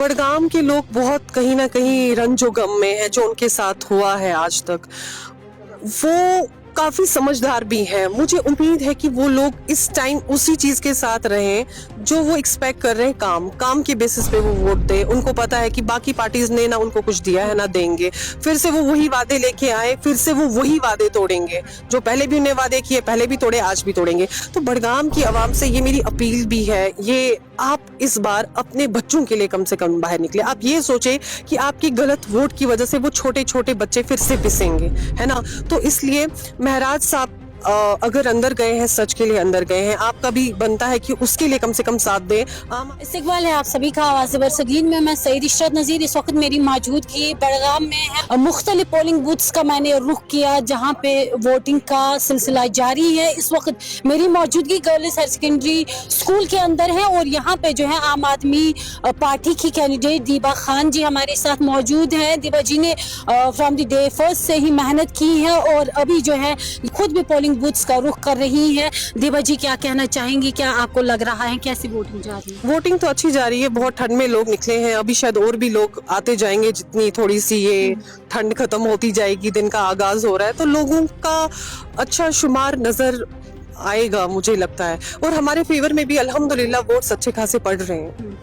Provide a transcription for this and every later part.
बडगाम के लोग बहुत कहीं ना कहीं रंजो गम में है जो उनके साथ हुआ है आज तक। वो काफी समझदार भी हैं। मुझे उम्मीद है कि वो लोग इस टाइम उसी चीज के साथ रहें जो वो एक्सपेक्ट कर रहे हैं। काम के बेसिस पे वो वोट दे। उनको पता है कि बाकी पार्टीज ने ना उनको कुछ दिया है ना देंगे। फिर से वो वही वादे लेके आए, फिर से वो वही वादे तोड़ेंगे जो पहले भी उन्हें वादे किए, पहले भी तोड़े, आज भी तोड़ेंगे। तो बडगाम की आवाम से ये मेरी अपील भी है, ये आप इस बार अपने बच्चों के लिए कम से कम बाहर निकले। आप ये सोचे कि आपकी गलत वोट की वजह से वो छोटे छोटे बच्चे फिर से पिसेंगे, है ना। तो इसलिए महराज साहब अगर अंदर गए हैं, सच के लिए अंदर गए हैं, आपका भी बनता है कि उसके लिए कम से कम साथ दें। इस्तकबाल है आप सभी का। आवाज़ बरसगीन में मैं सईद इशरत नज़ीर। इस वक्त मेरी मौजूदगी बडगाम में है। मुख्तलिफ पोलिंग बूथ्स का मैंने रुख किया जहाँ पे वोटिंग का सिलसिला जारी है। इस वक्त मेरी मौजूदगी गर्ल्स हायर सेकेंडरी स्कूल के अंदर है और यहाँ पे जो है आम आदमी पार्टी की कैंडिडेट दीबा खान जी हमारे साथ मौजूद है। दीबा जी ने फ्रॉम द डे फर्स्ट से ही मेहनत की है और अभी जो है खुद भी पोलिंग बूथ्स का रुख कर रही है। दीबा जी क्या कहना चाहेंगी, क्या आपको लग रहा है कैसी वोटिंग जा रही है? वोटिंग तो अच्छी जा रही है। बहुत ठंड में लोग निकले हैं, अभी शायद और भी लोग आते जाएंगे। जितनी थोड़ी सी ये ठंड खत्म होती जाएगी, दिन का आगाज हो रहा है, तो लोगों का अच्छा शुमार नजर आएगा मुझे लगता है। और हमारे फेवर में भी अल्हम्दुलिल्लाह वोट्स अच्छे खासे पड़ रहे हैं।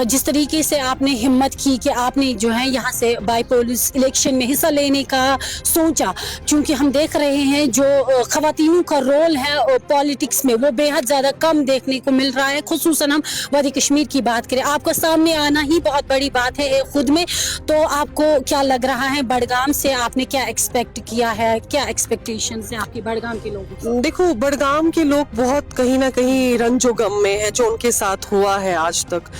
जिस तरीके से आपने हिम्मत की कि आपने जो है यहाँ से बाई पोलिस इलेक्शन में हिस्सा लेने का सोचा, क्योंकि हम देख रहे हैं जो ख़वातीनों का रोल है पॉलिटिक्स में वो बेहद ज़्यादा कम देखने को मिल रहा है। खुसूसन हम वादी कश्मीर की बात करें, आपका सामने आना ही बहुत बड़ी बात है खुद में। तो आपको क्या लग रहा है बडगाम से, आपने क्या एक्सपेक्ट किया है, क्या एक्सपेक्टेशन है आपकी बडगाम के लोगों? देखो, बडगाम के लोग बहुत कहीं ना कहीं रंजो गम में है जो उनके साथ हुआ है आज तक।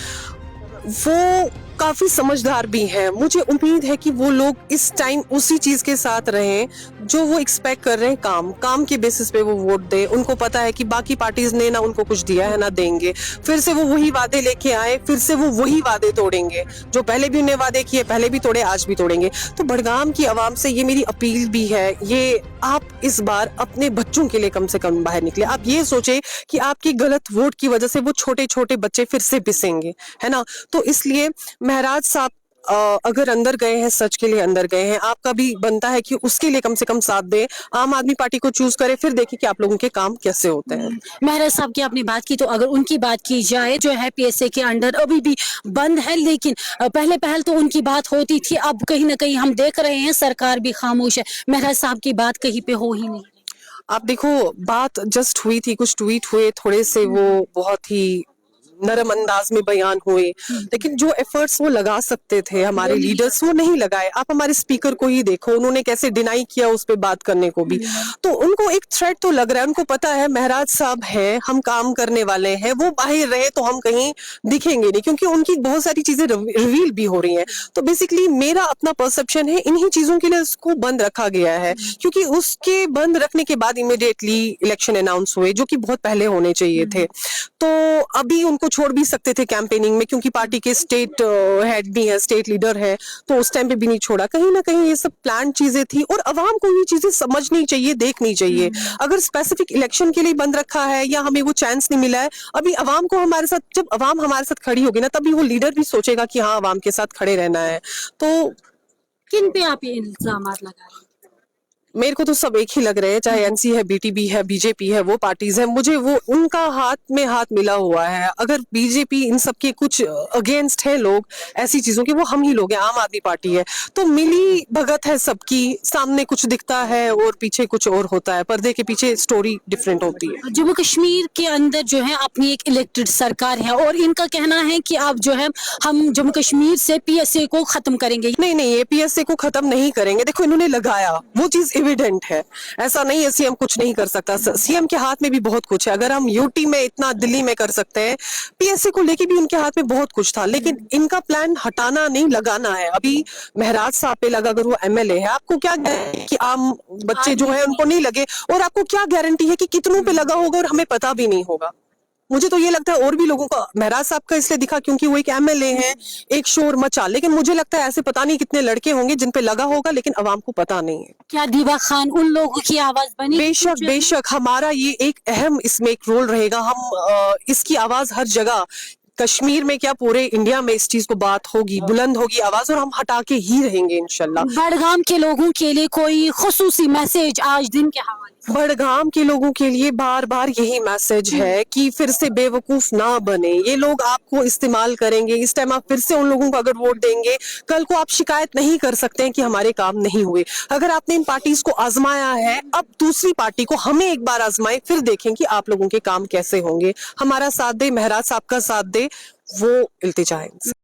वो काफी समझदार भी हैं। मुझे उम्मीद है कि वो लोग इस टाइम उसी चीज के साथ रहें जो वो एक्सपेक्ट कर रहे हैं। काम के बेसिस पे वो वोट दे। उनको पता है कि बाकी पार्टीज ने ना उनको कुछ दिया है ना देंगे। फिर से वो वही वादे लेके आए, फिर से वो वही वादे तोड़ेंगे जो पहले भी उन्हें वादे किए, पहले भी तोड़े, आज भी तोड़ेंगे। तो बडगाम की आवाम से ये मेरी अपील भी है, ये आप इस बार अपने बच्चों के लिए कम से कम बाहर निकले। आप ये सोचे कि आपकी गलत वोट की वजह से वो छोटे छोटे बच्चे फिर से पिसेंगे, है ना। तो इसलिए महराज साहब अगर अंदर गए हैं, सच के लिए अंदर गए हैं, आपका भी बनता है कि उसके लिए कम से कम साथ दें। आम आदमी पार्टी को चूज करें, फिर देखिए कि आप लोगों के काम कैसे होते हैं। महराज साहब की आपने बात की, तो अगर उनकी बात की जाए जो है पीएसए के अंडर अभी भी बंद है, लेकिन पहले तो उनकी बात होती थी। अब कहीं ना कहीं हम देख रहे हैं सरकार भी खामोश है। महराज साहब की बात कहीं पे हो ही नहीं। आप देखो, बात जस्ट हुई थी, कुछ ट्वीट हुए थोड़े से, वो बहुत ही नरम अंदाज में बयान हुए, लेकिन जो एफर्ट्स वो लगा सकते थे हमारे लीडर्स, वो नहीं लगाए। आप हमारे स्पीकर को ही देखो, उन्होंने कैसे डिनाई किया उस पे बात करने को भी। तो उनको एक थ्रेट तो लग रहा है। उनको पता है महराज साहब है, हम काम करने वाले हैं, वो बाहर रहे तो हम कहीं दिखेंगे नहीं, क्योंकि उनकी बहुत सारी चीजें रिवील भी हो रही हैं। तो बेसिकली मेरा अपना परसेप्शन है, इन्हीं चीजों के लिए उसको बंद रखा गया है, क्योंकि उसके बंद रखने के बाद इमीडिएटली इलेक्शन अनाउंस हुए, जो कि बहुत पहले होने चाहिए थे। तो अभी उनको छोड़ भी सकते थे कैंपेनिंग में, क्योंकि पार्टी के स्टेट हेड भी है, स्टेट लीडर है, तो उस टाइम पे भी नहीं छोड़ा। कहीं ना कहीं ये सब प्लान चीजें थी और अवाम को ये चीजें समझनी चाहिए, देखनी चाहिए। अगर स्पेसिफिक इलेक्शन के लिए बंद रखा है या हमें वो चांस नहीं मिला है, अभी अवाम को हमारे साथ, जब अवाम हमारे साथ खड़ी होगी ना, तभी वो लीडर भी सोचेगा कि हाँ, अवाम के साथ खड़े रहना है। तो किन पे आप ये इल्जाम लगा रहे हैं? मेरे को तो सब एक ही लग रहे हैं, चाहे एनसी है, बीटीबी है, बीजेपी है, वो पार्टीज है, मुझे वो उनका हाथ में हाथ मिला हुआ है। अगर बीजेपी इन सब के कुछ अगेंस्ट है लोग, ऐसी चीजों के, वो हम ही लोग हैं, आम आदमी पार्टी है। तो मिली भगत है सबकी, सामने कुछ दिखता है और पीछे कुछ और होता है, पर्दे के पीछे स्टोरी डिफरेंट होती है। जम्मू कश्मीर के अंदर जो है अपनी एक इलेक्टेड सरकार है और इनका कहना है कि आप जो है हम जम्मू कश्मीर से पीएसए को खत्म करेंगे। नहीं, ये पीएसए को खत्म नहीं करेंगे। देखो, इन्होंने लगाया, वो चीज एविडेंट है। ऐसा नहीं है सीएम कुछ नहीं कर सकता, सीएम के हाथ में भी बहुत कुछ है। अगर हम यूटी में इतना, दिल्ली में कर सकते हैं, पीएसए को लेके भी उनके हाथ में बहुत कुछ था, लेकिन इनका प्लान हटाना नहीं, लगाना है। अभी महराज साहब पे लगा, अगर वो एमएलए है, आपको क्या गारंटी कि आम बच्चे जो है उनको नहीं लगे? और आपको क्या गारंटी है कि कितनों पे लगा होगा और हमें पता भी नहीं होगा? मुझे तो ये लगता है और भी लोगों का, महराज साहब का इसलिए दिखा क्योंकि वो एक एमएलए हैं, एक शोर मचा, लेकिन मुझे लगता है ऐसे पता नहीं कितने लड़के होंगे जिन पे लगा होगा, लेकिन अवाम को पता नहीं है। क्या दीबा खान उन लोगों की आवाज बनी? बेशक हमारा ये एक अहम इसमें एक रोल रहेगा। हम इसकी आवाज हर जगह कश्मीर में क्या पूरे इंडिया में इस चीज को बात होगी, बुलंद होगी आवाज, और हम हटा के ही रहेंगे इंशाल्लाह। बड़गाम के लोगों के लिए कोई खुसूसी मैसेज आज दिन के हवाले से? बड़गाम के लोगों के लिए बार बार यही मैसेज है कि फिर से बेवकूफ ना बने। ये लोग आपको इस्तेमाल करेंगे, इस टाइम आप फिर से उन लोगों को अगर वोट देंगे, कल को आप शिकायत नहीं कर सकते हैं कि हमारे काम नहीं हुए। अगर आपने इन पार्टीज को आजमाया है, अब दूसरी पार्टी को हमें एक बार आजमाए, फिर देखें कि आप लोगों के काम कैसे होंगे। हमारा साथ दे, महराज साहब का साथ दे, वो इल्तिजा है।